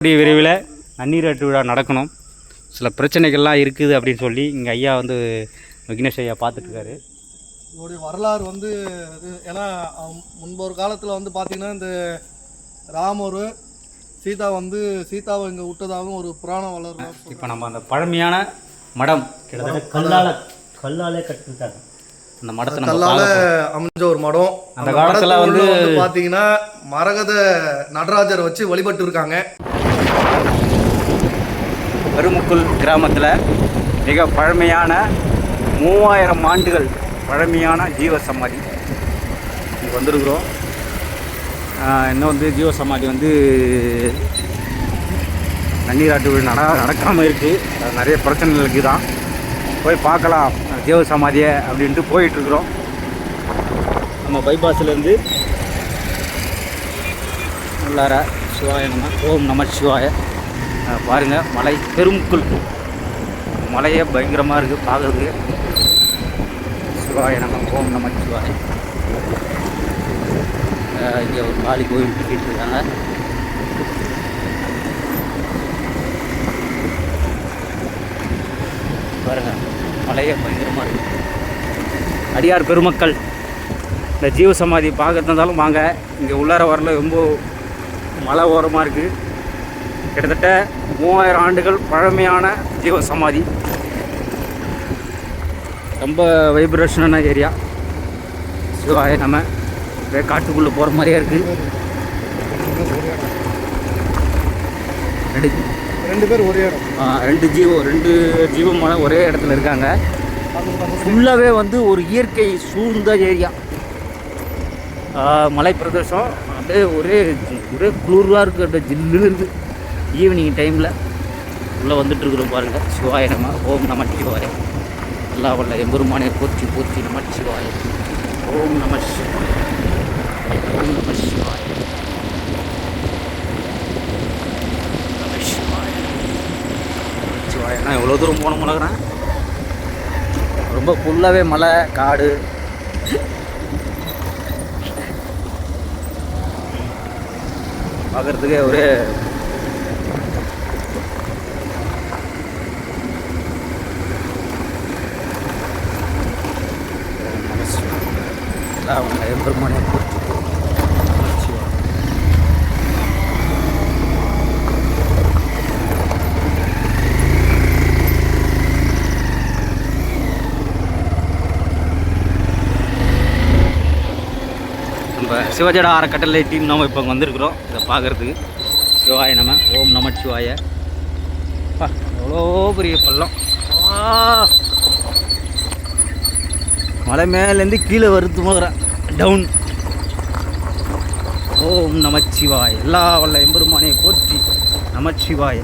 கூடிய விரைவில் நன்னீராட்டு விழா நடக்கணும். சில பிரச்சனைகள்லாம் இருக்குது அப்படின்னு சொல்லி இங்கே ஐயா வந்து விக்னேஷ் ஐயா பார்த்துட்ருக்காரு. இதோடைய வரலாறு வந்து ஏன்னா முன்பொரு காலத்தில் வந்து பார்த்திங்கன்னா இந்த ராமர் சீதாவை இங்கே விட்டதாகவும் ஒரு புராணம் வளரும். இப்போ நம்ம அந்த பழமையான மடம் கிட்டத்தட்ட கல்லாலே கட்டிருக்காங்க. அந்த மடத்தை கல்லால் அமைஞ்ச ஒரு மடம். அந்த காலத்தில் வந்து பார்த்தீங்கன்னா மரகத நடராஜரை வச்சு வழிபட்டு இருக்காங்க. பெருமுக்குள் கிராமத்தில் மிக பழமையான 3000 ஆண்டுகள் பழமையான ஜீவசமாதி இங்கே வந்திருக்கிறோம். இன்னும் வந்து ஜீவசமாதி வந்து நன்னீராட்டு விழா நடக்காமல் இருக்குது. நிறைய பிரச்சனைகளுக்கு தான் போய் பார்க்கலாம் ஜீவசமாதியை அப்படின்ட்டு போயிட்டுருக்குறோம். நம்ம பைபாஸ்லேருந்து உள்ளார சிவாய நம ஓம் நம சிவாய. பாருங்கள் மலை பெருமுக்குள் மலையே பயங்கரமாக இருக்குது பார்க்குறதுக்கு. சிவாய நம ஓம் நம சிவாய. இங்கே ஒரு காளி கோயில் கட்டிகிட்டு இருக்காங்க. பாருங்கள் மலையே பயங்கரமாக இருக்குது. அடியார் பெருமக்கள் இந்த ஜீவசமாதி பார்க்கறதுனாலும் வாங்க. இங்கே உள்ளார வரல ரொம்ப மலை ஓரமாக இருக்குது. கிட்டத்தட்ட 3000 ஆண்டுகள் பழமையான ஜீவசமாதி. ரொம்ப வைப்ரேஷனான ஏரியா. சிவாய நம்ம காட்டுக்குள்ளே போகிற மாதிரியே இருக்குது. ரெண்டு பேர் ஒரே இடம். ரெண்டு ஜீவம் ஒரே இடத்துல இருக்காங்க. ஃபுல்லாகவே வந்து ஒரு இயற்கை சூழ்ந்த ஏரியா. மலை பிரதேசம் அப்படியே ஒரே குளிராக இருக்குது. அப்படியே ஜில்லுன்னு இருக்குது. ஈவினிங் டைமில் உள்ளே வந்துட்டுருக்குறோம் பாருங்கள். சிவாய நம ஓம் நம சிவாய. எல்லா வல்ல எம்பெருமானே போற்றி போற்றி நம சிவாய. ஓம் நம சிவாய. ஓம் நம சிவாய. நம சிவாய. சிவாயனா எவ்வளோ தூரம் போன முழகிறேன். ரொம்ப ஃபுல்லாகவே மலை காடு. பார்க்குறதுக்கே ஒரே பெருமானே போற்றி நம்ம சிவஜட அறக்கட்டளை டீம் நம்ம இப்போ வந்திருக்கிறோம் இதை பார்க்குறதுக்கு. சிவாய நம ஓம் நம சிவாய. எவ்வளோ பெரிய பள்ளம். மலை மேலேருந்து கீழே வருது போகிறேன் டவுன். ஓம் நமச்சிவாய். எல்லா வல்ல எம்பெருமானையை போற்றி நமச்சிவாய்.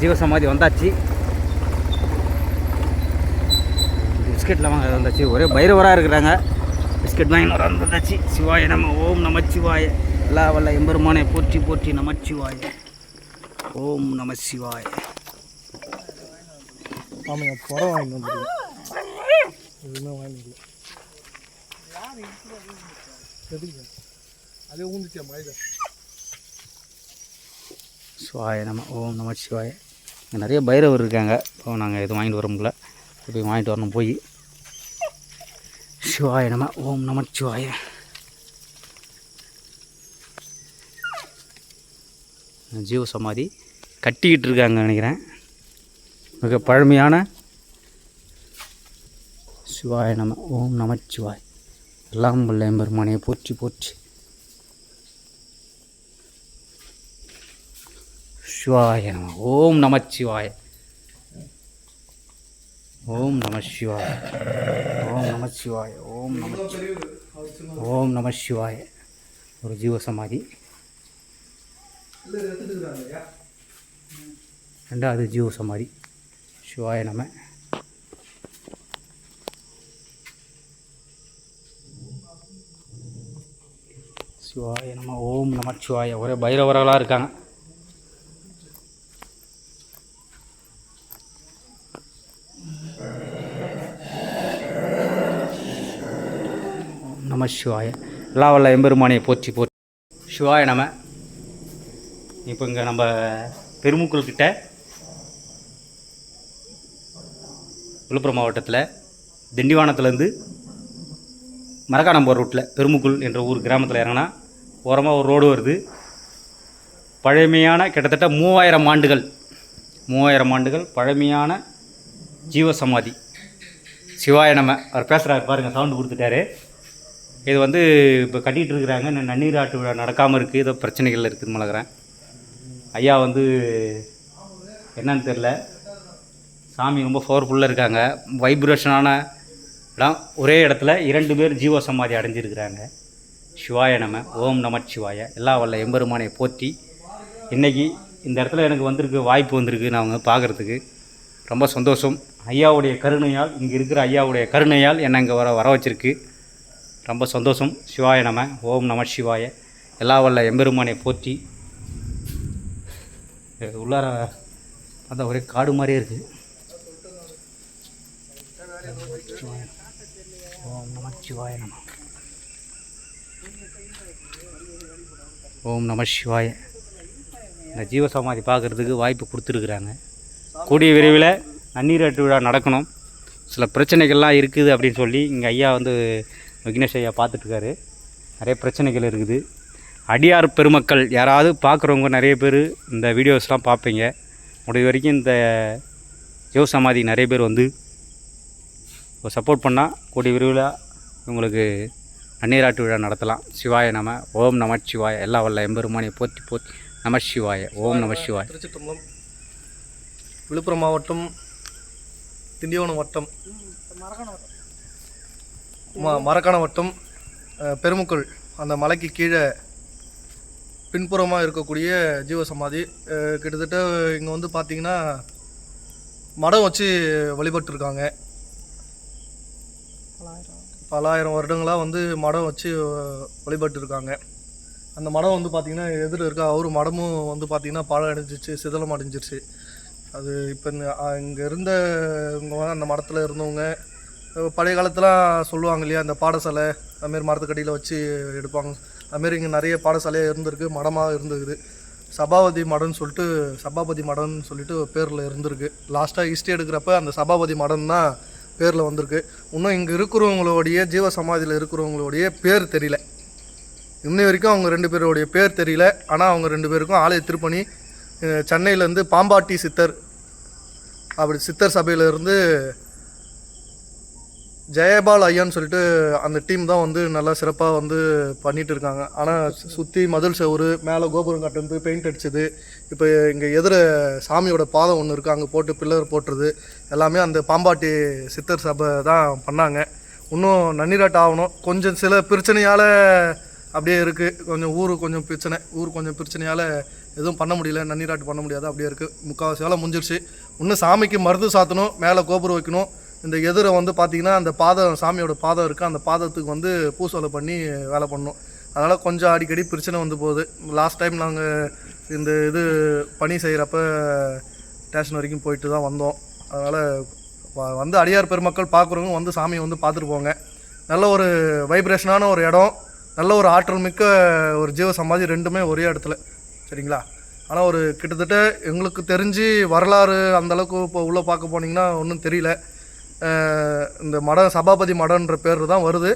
ஜீவசமாதி வந்தாச்சு. பிஸ்கெட்டில் வாங்க வந்தாச்சு. ஒரே பைரவராக இருக்கிறாங்க. பிஸ்கெட் வாங்கி வந்தாச்சு. சிவாய நம்ம ஓம் நமச்சிவாய. எல்லா வல்ல எம்பெருமானை போற்றி போற்றி நமச்சிவாய். ஓம் நம சிவாய். ஆமாம் புறம் வாங்கி வந்துருக்கேன். எதுவுமே வாங்கி அதே ஊந்துச்சா மழை. சிவாய நம்ம ஓம் நம சிவாய. இங்கே நிறைய பைரவர் இருக்காங்க. இப்போ நாங்கள் எதுவும் வாங்கிட்டு வர முடியல. போய் வாங்கிட்டு வரணும் போய். சிவாய நம ஓம் நம சிவாய. ஜீவசமாதி கட்டிக்கிட்டு இருக்காங்க நினைக்கிறேன். மிக பழமையான. சிவாய நம ஓம் நம சிவாய். எல்லாம் வல்ல எம்பெருமானையை போற்றி போற்றி. சிவாய நம ஓம் நம சிவாய. ஓம் நம சிவாய. ஓம் நம சிவாய. ஓம் நம ஓம் நம சிவாய. ஒரு ஜீவசமாதி. ரெண்டாவது ஜீவசமாதி. சிவாய நம. சிவாய நம ஓம் நம சிவாய. ஒரே பைரவர்களாக இருக்காங்க. நம சிவாய. எல்லா வல்ல எம்பெருமானையை போற்றி போற்றி. சிவாய நம. இப்போ இங்கே நம்ம பெருமுக்குள் கிட்ட விழுப்புரம் மாவட்டத்தில் திண்டிவனத்துலேருந்து மரக்காணம் போகிற ரூட்டில் பெருமுக்குள் என்ற ஊர் கிராமத்தில் இறங்கினா ஓரமாக ஒரு ரோடு வருது. பழமையான கிட்டத்தட்ட 3000 ஆண்டுகள் பழமையான ஜீவசமாதி. சிவாய நம. அவர் பேசுகிறாரு பாருங்கள், சவுண்டு கொடுத்துட்டாரு. இது வந்து இப்போ கட்டிகிட்டு இருக்கிறாங்க. நன்னீராட்டு விழா நடக்காமல் இருக்குது, ஏதோ பிரச்சனைகள் இருக்குது மலகிறேன். ஐயா வந்து என்னன்னு தெரில, சாமி ரொம்ப பவர்ஃபுல்லாக இருக்காங்க. வைப்ரேஷனான இடம். ஒரே இடத்துல 2 பேர் ஜீவசமாதி அடைஞ்சிருக்கிறாங்க. சிவாய நம. ஓம் நம சிவாய. எல்லா வல்ல எம்பெருமானை போற்றி. இன்றைக்கி இந்த இடத்துல எனக்கு வந்திருக்கு, வாய்ப்பு வந்திருக்கு நான் அவங்க பார்க்குறதுக்கு ரொம்ப சந்தோஷம். ஐயாவுடைய கருணையால், இங்கே இருக்கிற ஐயாவுடைய கருணையால் என்னை இங்கே வர வச்சிருக்கு. ரொம்ப சந்தோஷம். சிவாய நம. ஓம் நம சிவாய. எல்லா வல்ல எம்பெருமானை போற்றி. உள்ளார பார்த்தா ஒரே காடு மாதிரியே இருக்குது. ஓம் நம சிவாய நம. ஓம் நம சிவாய. இந்த ஜீவசமாதி பார்க்குறதுக்கு வாய்ப்பு கொடுத்துருக்குறாங்க. கூடிய விரைவில் நன்னீராட்டு விழா நடக்கணும். சில பிரச்சனைகள்லாம் இருக்குது அப்படின்னு சொல்லி இங்கே ஐயா வந்து விக்னேஷ் ஐயா பார்த்துட்ருக்காரு. நிறைய பிரச்சனைகள் இருக்குது. அடியார் பெருமக்கள் யாராவது பார்க்குறவங்க நிறைய பேர் இந்த வீடியோஸ்லாம் பார்ப்பீங்க. முடிய வரைக்கும் இந்த ஜீவசமாதி நிறைய பேர் வந்து சப்போர்ட் பண்ணால் கூடிய விரைவில் உங்களுக்கு நன்னீராட்டு விழா நடத்தலாம். சிவாய நம. ஓம் நம சிவாய. எல்லா வல்ல எம்பெருமானை போற்றி போற்றி. நம சிவாய. ஓம் நம சிவாய. திருச்சிற்றம்பலம். விழுப்புரம் மாவட்டம் திண்டிவனம் வட்டம் மரக்காணம் வட்டம் பெருமுக்குள் அந்த மலைக்கு கீழே பின்புறமாக இருக்கக்கூடிய ஜீவசமாதி. கிட்டத்தட்ட இங்கே வந்து பார்த்திங்கன்னா மடம் வச்சு வழிபட்டுருக்காங்க. பல ஆயிரம் வருடங்களாக வந்து மடம் வச்சு வழிபட்டுருக்காங்க. அந்த மடம் வந்து பார்த்திங்கன்னா எதிர் இருக்கா அவர் மடமும் வந்து பார்த்திங்கன்னா பாழம் அடைஞ்சிச்சு, சிதலம் அடைஞ்சிருச்சு. அது இப்போ இங்கே இருந்தவங்க அந்த மடத்தில் இருந்தவங்க பழைய காலத்துலாம் சொல்லுவாங்க இல்லையா, அந்த பாடசாலை அதுமாரி மரத்துக்கடியில் வச்சு எடுப்பாங்க. அதுமாரி இங்கே நிறைய பாடசாலையாக இருந்திருக்கு, மடமாக இருந்துருக்குது. சபாபதி மடம்னு சொல்லிட்டு பேரில் இருந்திருக்கு. லாஸ்ட்டாக ஹிஸ்ட்ரி எடுக்கிறப்ப அந்த சபாபதி மடம் தான் பேரில் வந்திருக்கு. இன்னும் இங்கே இருக்கிறவங்களுடைய ஜீவசமாதியில் இருக்கிறவங்களுடைய பேர் தெரியல. இன்னை வரைக்கும் அவங்க 2 பேருடைய பேர் தெரியல. ஆனால் அவங்க 2 பேருக்கும் ஆலய திருப்பணி சென்னையிலேருந்து பாம்பாட்டி சித்தர் சித்தர் சபையிலேருந்து ஜெயபால் ஐயான்னு சொல்லிட்டு அந்த டீம் தான் வந்து நல்லா சிறப்பாக வந்து பண்ணிகிட்டு இருக்காங்க. ஆனால் சுற்றி மதில் செவுரு மேலே கோபுரம் கட்டுறது, பெயிண்ட் அடிச்சது, இப்போ இங்கே எதிர சாமியோட பாதம் ஒன்று இருக்குது, அங்கே போட்டு பில்லர் போட்டுறது எல்லாமே அந்த பாம்பாட்டி சித்தர் சபை தான் பண்ணாங்க. இன்னும் நன்னீராட்டு ஆகணும். கொஞ்சம் சில பிரச்சனையால் அப்படியே இருக்குது. ஊர் கொஞ்சம் பிரச்சனையால் எதுவும் பண்ண முடியல, நன்னீராட்டு பண்ண முடியாது, அப்படியே இருக்குது. முக்கால்வாசி வேலை முடிஞ்சிருச்சு. இன்னும் சாமிக்கு மருந்து சாத்தணும், மேலே கோபுரம் வைக்கணும். இந்த எதிரை வந்து பார்த்திங்கன்னா அந்த பாதம், சாமியோட பாதம் இருக்குது, அந்த பாதத்துக்கு வந்து பூசலை பண்ணி வேலை பண்ணணும். அதனால் கொஞ்சம் அடிக்கடி பிரச்சனை வந்து போகுது. லாஸ்ட் டைம் நாங்கள் இந்த பணி செய்கிறப்ப ஸ்டேஷன் வரைக்கும் போயிட்டு தான் வந்தோம். அதனால் வந்து அடியார் பெருமக்கள் பார்க்குறவங்க வந்து சாமியை வந்து பார்த்துட்டு போங்க. நல்ல ஒரு வைப்ரேஷனான ஒரு இடம், நல்ல ஒரு ஆற்றல் மிக்க ஒரு ஜீவசமாதி, 2மே ஒரே இடத்துல. சரிங்களா? ஆனால் ஒரு கிட்டத்தட்ட எங்களுக்கு தெரிஞ்சு வரலாறு அந்தளவுக்கு இப்போ உள்ளே பார்க்க போனீங்கன்னா ஒன்றும் தெரியல. இந்த மடம் சபாபதி மடம்ன்ற பேர் தான் வருது.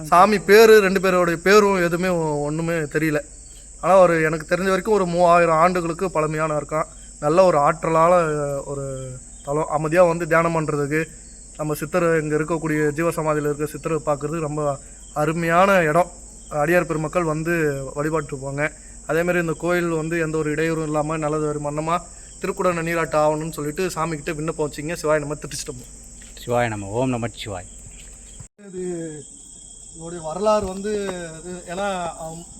சாமி பேர் 2 பேரோடைய பேரும் எதுவுமே ஒன்றுமே தெரியல. ஆனால் ஒரு எனக்கு தெரிஞ்ச வரைக்கும் ஒரு 3000 ஆண்டுகளுக்கு பழமையான இருக்கான். நல்ல ஒரு ஆற்றலால் ஒரு தலம். அமைதியாக வந்து தியானம் பண்ணுறதுக்கு, நம்ம சித்தர் இங்கே இருக்கக்கூடிய ஜீவசமாதியில் இருக்க சித்தரை பார்க்குறதுக்கு ரொம்ப அருமையான இடம். அடியார் பெருமக்கள் வந்து வழிபாட்டுருப்பாங்க. அதேமாதிரி இந்த கோயில் வந்து எந்த ஒரு இடையூறும் இல்லாமல் நல்லது ஒரு மன்னமாக திருக்குட நன்னீராட்டு ஆகணும்னு சொல்லிட்டு சாமிக்கிட்ட விண்ணப்பம் வச்சிங்க. சிவாய் நம்ம திருச்சிட்டோம். சிவாய நம்ம. ஓம் நம சிவாய். இதோடைய வரலாறு வந்து ஏன்னா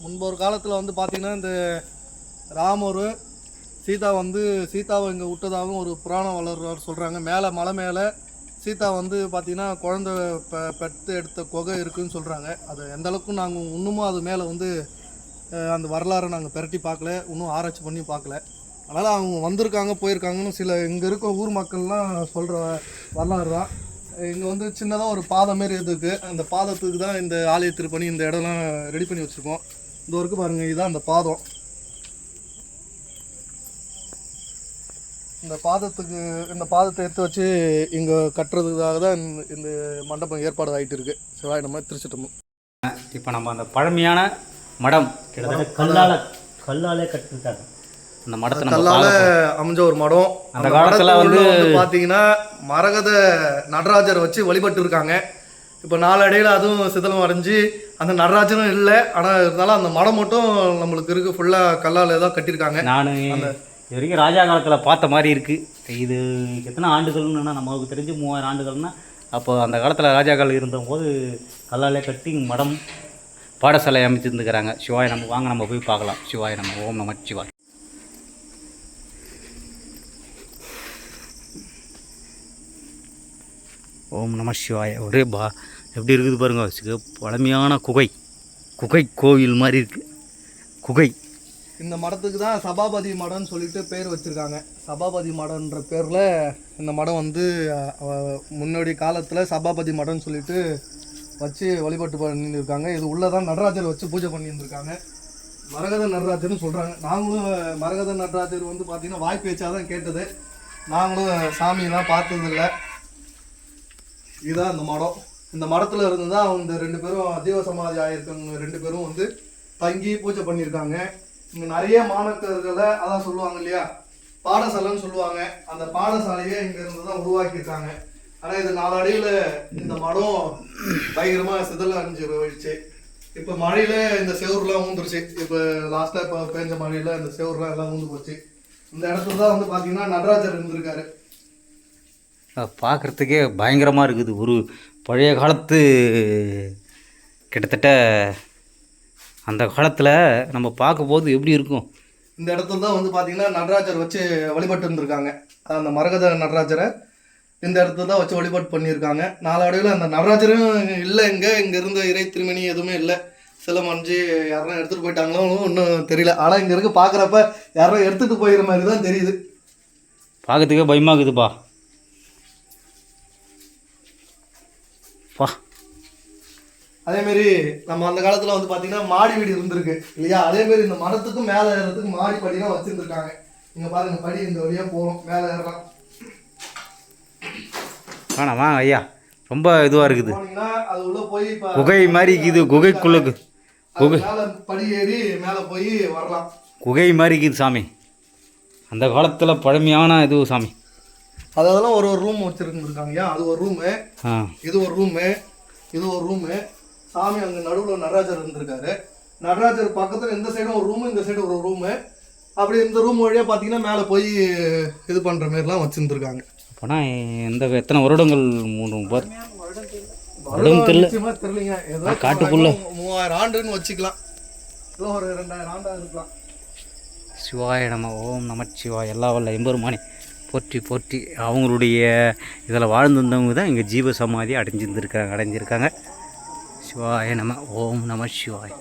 முன்பு ஒரு காலத்தில் வந்து பார்த்திங்கன்னா இந்த ராமர் சீதாவை இங்கே விட்டதாகவும் ஒரு புராணம் வளர்றாரு சொல்கிறாங்க. மலை மேலே சீதா வந்து பார்த்திங்கன்னா குழந்தை பெற்று எடுத்த குகை இருக்குதுன்னு சொல்கிறாங்க. அது எந்த அளவுக்கு நாங்கள் இன்னமும் அது மேலே வந்து அந்த வரலாறை நாங்கள் பெரட்டி பார்க்கல, இன்னும் ஆராய்ச்சி பண்ணி பார்க்கல. அதனால் அவங்க வந்திருக்காங்க போயிருக்காங்கன்னு சில இங்கே இருக்க ஊர் மக்கள்லாம் சொல்கிற வரலாறு தான். இங்கே வந்து சின்னதாக ஒரு பாதம் மாரி இருக்குது. அந்த பாதத்துக்கு தான் இந்த ஆலய திருப்பணி, இந்த இடம்லாம் ரெடி பண்ணி வச்சுருக்கோம். இந்த வரைக்கும் பாருங்கள், இதுதான் அந்த பாதம். இந்த பாதத்தை எடுத்து வச்சு இங்கே கட்டுறதுக்காக தான் இந்த மண்டபம் ஏற்பாடு ஆகிட்டு இருக்கு. சிவாய நம்ம திருச்சிட்டோம். இப்போ நம்ம அந்த பழமையான மடம் கிட்டத்தட்ட கல்லாலே கட்டிருக்காங்க. அந்த மடத்தை கல்லால் அமைஞ்ச ஒரு மடம். அந்த காலத்தில் வந்து பார்த்தீங்கன்னா மரகத நடராஜர் வச்சு வழிபட்டு இருக்காங்க. இப்போ நாளடைவில் அதுவும் சிதலம் அடைஞ்சு அந்த நடராஜனும் இல்லை. ஆனால் இருந்தாலும் அந்த மடம் மட்டும் நம்மளுக்கு இருக்குது. ஃபுல்லாக கல்லால் தான் கட்டியிருக்காங்க. நான் இது வரைக்கும் ராஜா காலத்தில் பார்த்த மாதிரி இருக்குது. இது எத்தனை ஆண்டுகள்னா நமக்கு தெரிஞ்சு 3000 ஆண்டுகள்னா அப்போ அந்த காலத்தில் ராஜாக்கள் இருந்தபோது கல்லாலே கட்டி மடம் பாடசாலை அமைச்சிருந்துக்கிறாங்க. சிவாய நம்ம வாங்க நம்ம போய் பார்க்கலாம். சிவாய நம்ம ஓம் நம சிவாய். ஓம் நம சிவாய. ஒரே எப்படி இருக்குது பாருங்க. பழமையான குகை கோவில் மாதிரி இருக்குது. குகை. இந்த மடத்துக்கு தான் சபாபதி மடம்னு சொல்லிட்டு பேர் வச்சுருக்காங்க. சபாபதி மடம்ன்ற பேரில் இந்த மடம் வந்து முன்னாடி காலத்தில் சபாபதி மடம்னு சொல்லிட்டு வச்சு வழிபாட்டு பண்ணியிருக்காங்க. இது உள்ளே தான் நடராஜர் வச்சு பூஜை பண்ணியிருந்துருக்காங்க. மரகத நடராஜர்னு சொல்கிறாங்க. நாங்களும் மரகத நடராஜர் வந்து பார்த்திங்கன்னா வாய்ப்பேச்சாக தான் கேட்டது. நாங்களும் சாமியெல்லாம் பார்த்ததில்லை. இதுதான் இந்த மடம். இந்த மடத்தில் இருந்து தான் இந்த 2 பேரும் ஜீவ சமாதி ஆகியிருக்கவங்க 2 பேரும் வந்து தங்கி பூஜை பண்ணியிருக்காங்க. இங்கே நிறைய மாணவர்களை அதான் சொல்லுவாங்க இல்லையா, பாடசாலைன்னு சொல்லுவாங்க. அந்த பாடசாலையை இங்கேருந்து தான் உருவாக்கியிருக்காங்க. ஆனால் இது நாளடைவில் இந்த மடம் பயங்கரமாக சிதல அடைஞ்சு போயிடுச்சு. இப்போ மழையில் இந்த செவருலாம் ஊந்துருச்சு. இப்போ லாஸ்ட்டாக இப்போ பெஞ்ச மழையில் இந்த செவருலாம் எல்லாம் ஊந்து போச்சு. இந்த இடத்துல தான் வந்து பார்த்தீங்கன்னா நடராஜர் இருந்திருக்காரு. பார்க்குறதுக்கே பயங்கரமாக இருக்குது. ஒரு பழைய காலத்து கிட்டத்தட்ட அந்த காலத்தில் நம்ம பார்க்கும்போது எப்படி இருக்கும். இந்த இடத்துல தான் வந்து பார்த்திங்கன்னா நடராஜர் வச்சு வழிபட்டு இருந்திருக்காங்க. அந்த மரகத நடராஜரை இந்த இடத்துல தான் வச்சு வழிபாடு பண்ணியிருக்காங்க. நாளடைவில் அந்த நடராஜரும் இல்லை. இங்கே இருந்த இறை திருமணி எதுவுமே இல்லை. சில மஞ்சு யாரும் எடுத்துகிட்டு போயிட்டாங்களோ இன்னும் தெரியல. ஆனால் இங்கே இருக்க பார்க்குறப்ப யாரும் எடுத்துகிட்டு போயிடுற மாதிரி தான் தெரியுது. பார்க்கறதுக்கே பயமாகுதுப்பா. அதேமாரி நம்ம அந்த காலத்தில் வந்து பார்த்தீங்கன்னா மாடி வீடு இருந்திருக்கு இல்லையா. அதேமாரி இந்த மரத்துக்கும் மேலே ஏறதுக்கு மாடி படிலாம் வச்சுருந்துருக்காங்க. நீங்கள் பாருங்கள், படி இந்த வழியாக போகிறோம், மேலே ஏறலாம். வாங்க ஐயா, ரொம்ப இதுவாக இருக்குது. போனீங்கன்னா அது உள்ள போய் குகை மாதிரி இருக்குது. குகைக்குள்ளே குகை படி ஏறி மேலே போய் வரலாம். குகை மாதிரி இருக்குது சாமி. அந்த காலத்தில் பழமையான இது சாமி. அதெல்லாம் ஒரு ரூம் வச்சுருந்துருக்காங்கய்யா. அது ஒரு ரூமு, இது ஒரு ரூமு, இது ஒரு ரூமு. சாமி அங்கே நடுவில் நடராஜர் இருந்திருக்காரு. நடராஜர் பக்கத்தில் இந்த சைடும் ஒரு ரூமு, இந்த சைடு ஒரு ரூமு. அப்படி இந்த ரூம் வழியாக பார்த்தீங்கன்னா மேலே போய் இது பண்ணுற மாரிலாம் வச்சுருந்துருக்காங்க. அப்போனா எத்தனை வருடங்கள்? 3 வருடம் தெரியலைங்க. ஏதோ காட்டுக்குள்ளே 3000 ஆண்டுன்னு வச்சுக்கலாம். இல்லை ஒரு 2000 ஆண்டாக இருக்கலாம். சிவாய நம ஓம் நமச்சிவாய். எல்லா வல்ல எம்பெருமானே போற்றி போற்றி. அவங்களுடைய இதில் வாழ்ந்துருந்தவங்க தான் இங்கே ஜீவ சமாதி அடைஞ்சிருக்காங்க. சிவாய நம ஓம் நம சிவாய்.